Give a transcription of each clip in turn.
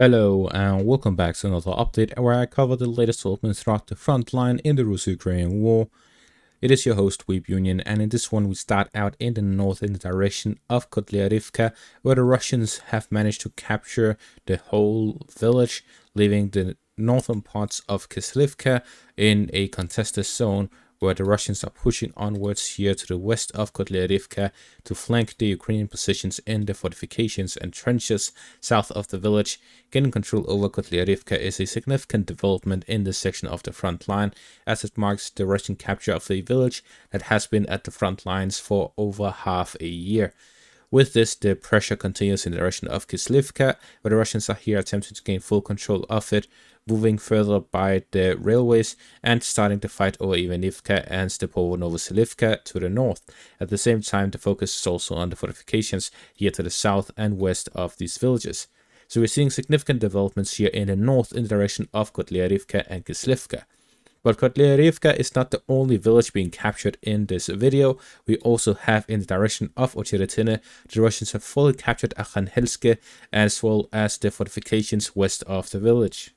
Hello and welcome back to another update where I cover the latest developments throughout the front line in the Russo-Ukrainian war. It is your host Weeb Union, and in this one we start out in the north in the direction of Kotlyarivka, where the Russians have managed to capture the whole village, leaving the northern parts of Krasnohorivka in a contested zone, where the Russians are pushing onwards here to the west of Kotlyarivka to flank the Ukrainian positions in the fortifications and trenches south of the village. Getting control over Kotlyarivka is a significant development in this section of the front line, as it marks the Russian capture of the village that has been at the front lines for over half a year. With this, the pressure continues in the direction of Krasnohorivka, where the Russians are here attempting to gain full control of it, moving further by the railways and starting to fight over Ivanivka and Stepovo-Novoselivka to the north. At the same time, the focus is also on the fortifications here to the south and west of these villages. So we're seeing significant developments here in the north in the direction of Kotlyarivka and Krasnohorivka. But Kotlyarivka is not the only village being captured in this video. We also have in the direction of Ocheretine, the Russians have fully captured Arkhanhelske as well as the fortifications west of the village.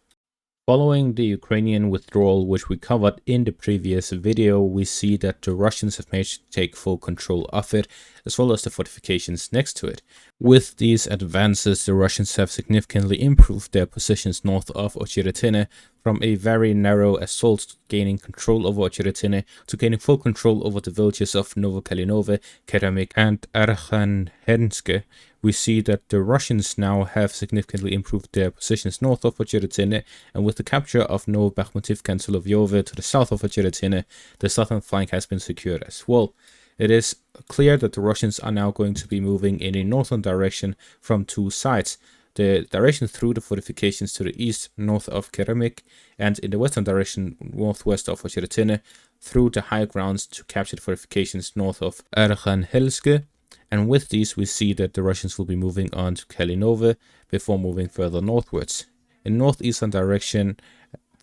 Following the Ukrainian withdrawal, which we covered in the previous video, we see that the Russians have managed to take full control of it, as well as the fortifications next to it. With these advances, the Russians have significantly improved their positions north of Ocheretine, from a very narrow assault to gaining control over Ocheretine to gaining full control over the villages of Novokalinove, Keramik, and Arkhanhelske. We see that the Russians now have significantly improved their positions north of Ocheretine, and with the capture of Novobakhmutivka and Solovyovo to the south of Ocheretine, the southern flank has been secured as well. It is clear that the Russians are now going to be moving in a northern direction from two sides. The direction through the fortifications to the east, north of Keramik, and in the western direction, northwest of Ocheretine, through the high grounds to capture the fortifications north of Arkhanhelske. And with these, we see that the Russians will be moving on to Kalinove before moving further northwards. In northeastern direction,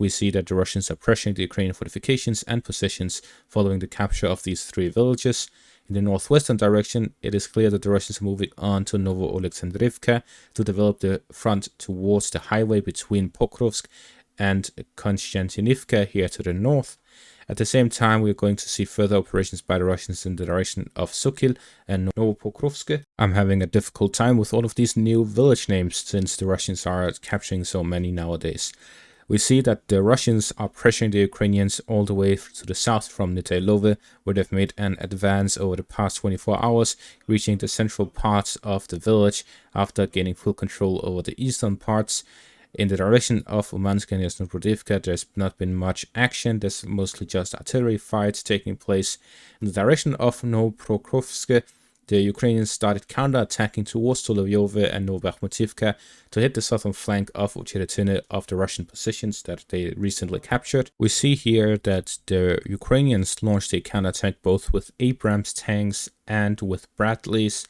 we see that the Russians are pressuring the Ukrainian fortifications and positions following the capture of these three villages. In the northwestern direction, it is clear that the Russians are moving on to Novo-Oleksandrivka to develop the front towards the highway between Pokrovsk and Konstantinivka here to the north. At the same time, we're going to see further operations by the Russians in the direction of Sukil and Novopokrovsk. I'm having a difficult time with all of these new village names since the Russians are capturing so many nowadays. We see that the Russians are pressuring the Ukrainians all the way to the south from Nitailove, where they've made an advance over the past 24 hours, reaching the central parts of the village after gaining full control over the eastern parts. In the direction of Umansk and Krasnohorivka, there's not been much action. There's mostly just artillery fights taking place. In the direction of Novopokrovsk, the Ukrainians started counterattacking towards Solovyovo and Novobakhmutivka to hit the southern flank of Ocheretine of the Russian positions that they recently captured. We see here that the Ukrainians launched a counterattack both with Abrams tanks and with Bradleys.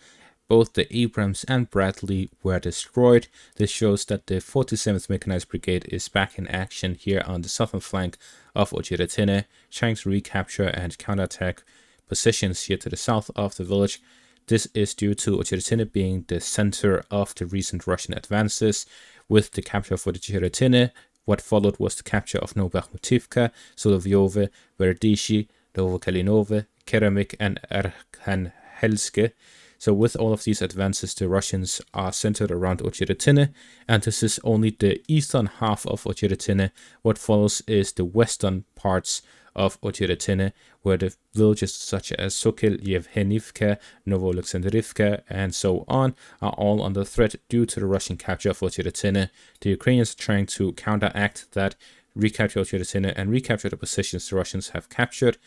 Both the Abrams and Bradley were destroyed. This shows that the 47th Mechanized Brigade is back in action here on the southern flank of Ocheretine, trying to recapture and counterattack positions here to the south of the village. This is due to Ocheretine being the center of the recent Russian advances. With the capture of Ocheretine, what followed was the capture of Novobakhmutivka, Solovyovo, Verdishi, Novokalinove, Keramik, and Arkhanhelske. So with all of these advances, the Russians are centered around Ocheretine, and this is only the eastern half of Ocheretine. What follows is the western parts of Ocheretine, where the villages such as Sokil, Yevhenivka, Novo-Oleksandrivka, and so on are all under threat due to the Russian capture of Ocheretine. The Ukrainians are trying to counteract that, recapture Ocheretine, and recapture the positions the Russians have captured.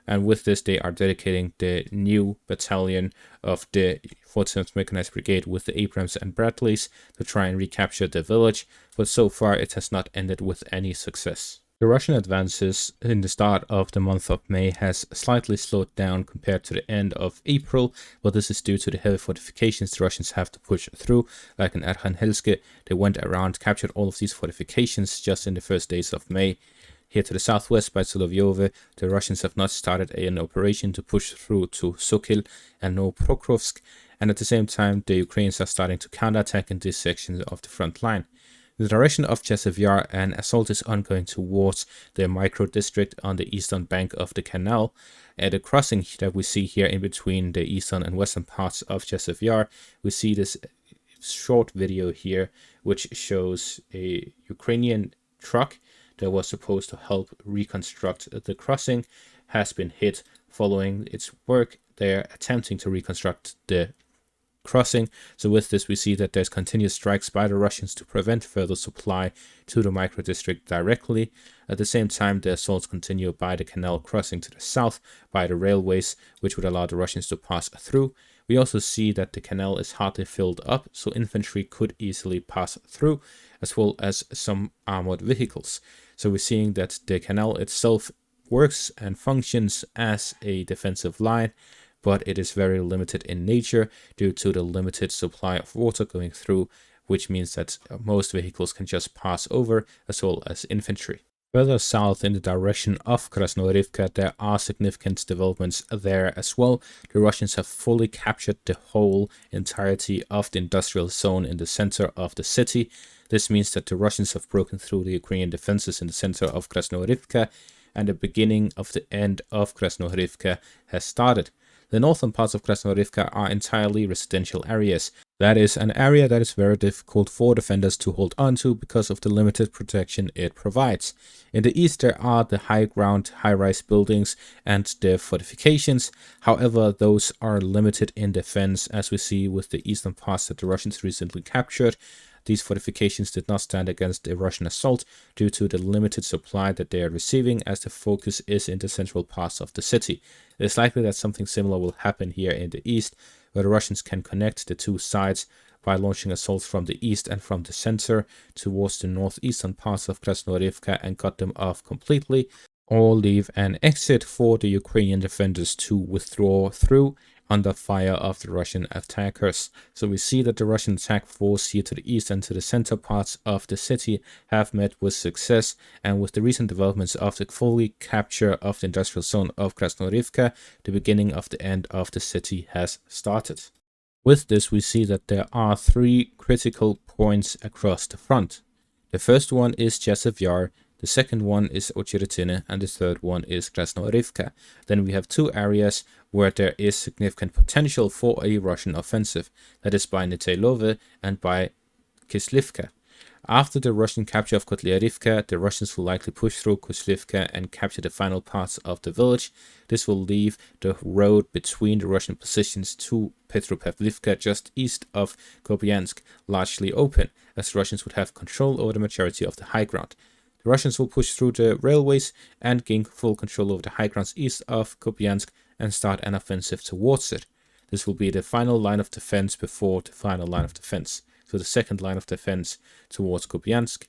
And with this, they are dedicating the new battalion of the 47th Mechanized Brigade with the Abrams and Bradleys to try and recapture the village, but so far it has not ended with any success. The Russian advances in the start of the month of May has slightly slowed down compared to the end of April, but this is due to the heavy fortifications the Russians have to push through. Like in Arkhanhelske, they went around, captured all of these fortifications just in the first days of May. Here to the southwest by Solovyovo, the Russians have not started an operation to push through to Sokil and Novopokrovsk, and at the same time the Ukrainians are starting to counterattack in this section of the front line. In the direction of Chesev, an assault is ongoing towards the micro-district on the eastern bank of the canal. At the crossing that we see here in between the eastern and western parts of Chesev, we see this short video here, which shows a Ukrainian truck that was supposed to help reconstruct the crossing has been hit. Following its work, they're attempting to reconstruct the crossing. So with this, we see that there's continuous strikes by the Russians to prevent further supply to the micro-district directly. At the same time, the assaults continue by the canal crossing to the south, by the railways, which would allow the Russians to pass through. We also see that the canal is hardly filled up, so infantry could easily pass through, as well as some armored vehicles. So we're seeing that the canal itself works and functions as a defensive line, but it is very limited in nature due to the limited supply of water going through, which means that most vehicles can just pass over, as well as infantry. Further south in the direction of Krasnohorivka, there are significant developments there as well. The Russians have fully captured the whole entirety of the industrial zone in the center of the city. This means that the Russians have broken through the Ukrainian defenses in the center of Krasnohorivka, and the beginning of the end of Krasnohorivka has started. The northern parts of Krasnohorivka are entirely residential areas. That is an area that is very difficult for defenders to hold on to because of the limited protection it provides. In the east, there are the high ground, high-rise buildings and the fortifications. However, those are limited in defense, as we see with the eastern parts that the Russians recently captured. These fortifications did not stand against a Russian assault due to the limited supply that they are receiving, as the focus is in the central parts of the city. It is likely that something similar will happen here in the east, where the Russians can connect the two sides by launching assaults from the east and from the center towards the northeastern parts of Krasnohorivka and cut them off completely, or leave an exit for the Ukrainian defenders to withdraw through under fire of the Russian attackers. So we see that the Russian attack force here to the east and to the center parts of the city have met with success, and with the recent developments of the fully capture of the industrial zone of Krasnohorivka, the beginning of the end of the city has started. With this, we see that there are three critical points across the front. The first one is Chesev, the second one is Ocheretine, and the third one is Krasnohorivka. Then we have two areas where there is significant potential for a Russian offensive, that is by Netailove and by Kislivka. After the Russian capture of Kotlyarivka, the Russians will likely push through Kislivka and capture the final parts of the village. This will leave the road between the Russian positions to Petropavlivka just east of Kupiansk largely open, as the Russians would have control over the majority of the high ground. The Russians will push through the railways and gain full control over the high grounds east of Kupiansk and start an offensive towards it. This will be the final line of defense before the final line of defense, so the second line of defense towards Kupiansk.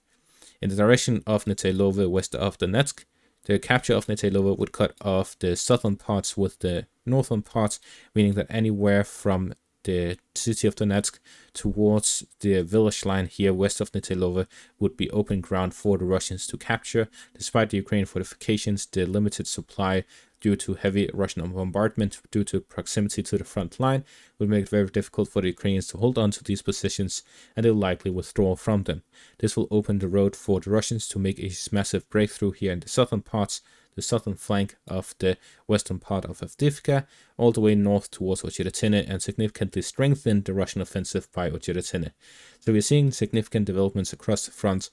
In the direction of Netailove west of Donetsk, the capture of Netailove would cut off the southern parts with the northern parts, meaning that anywhere from the city of Donetsk towards the village line here west of Netailove would be open ground for the Russians to capture. Despite the Ukrainian fortifications, the limited supply due to heavy Russian bombardment due to proximity to the front line would make it very difficult for the Ukrainians to hold on to these positions, and they'll likely withdraw from them. This will open the road for the Russians to make a massive breakthrough here in the southern parts, the southern flank of the western part of Avdiivka, all the way north towards Ocheretine, and significantly strengthen the Russian offensive by Ocheretine. So we're seeing significant developments across the front.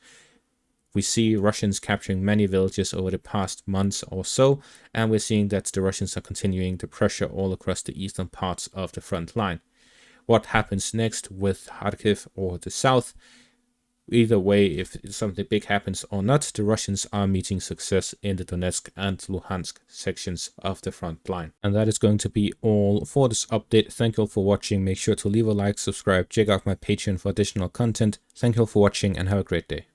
We see Russians capturing many villages over the past months or so, and we're seeing that the Russians are continuing the pressure all across the eastern parts of the front line. What happens next with Kharkiv or the south? Either way, if something big happens or not, the Russians are meeting success in the Donetsk and Luhansk sections of the front line. And that is going to be all for this update. Thank you all for watching. Make sure to leave a like, subscribe, check out my Patreon for additional content. Thank you all for watching and have a great day.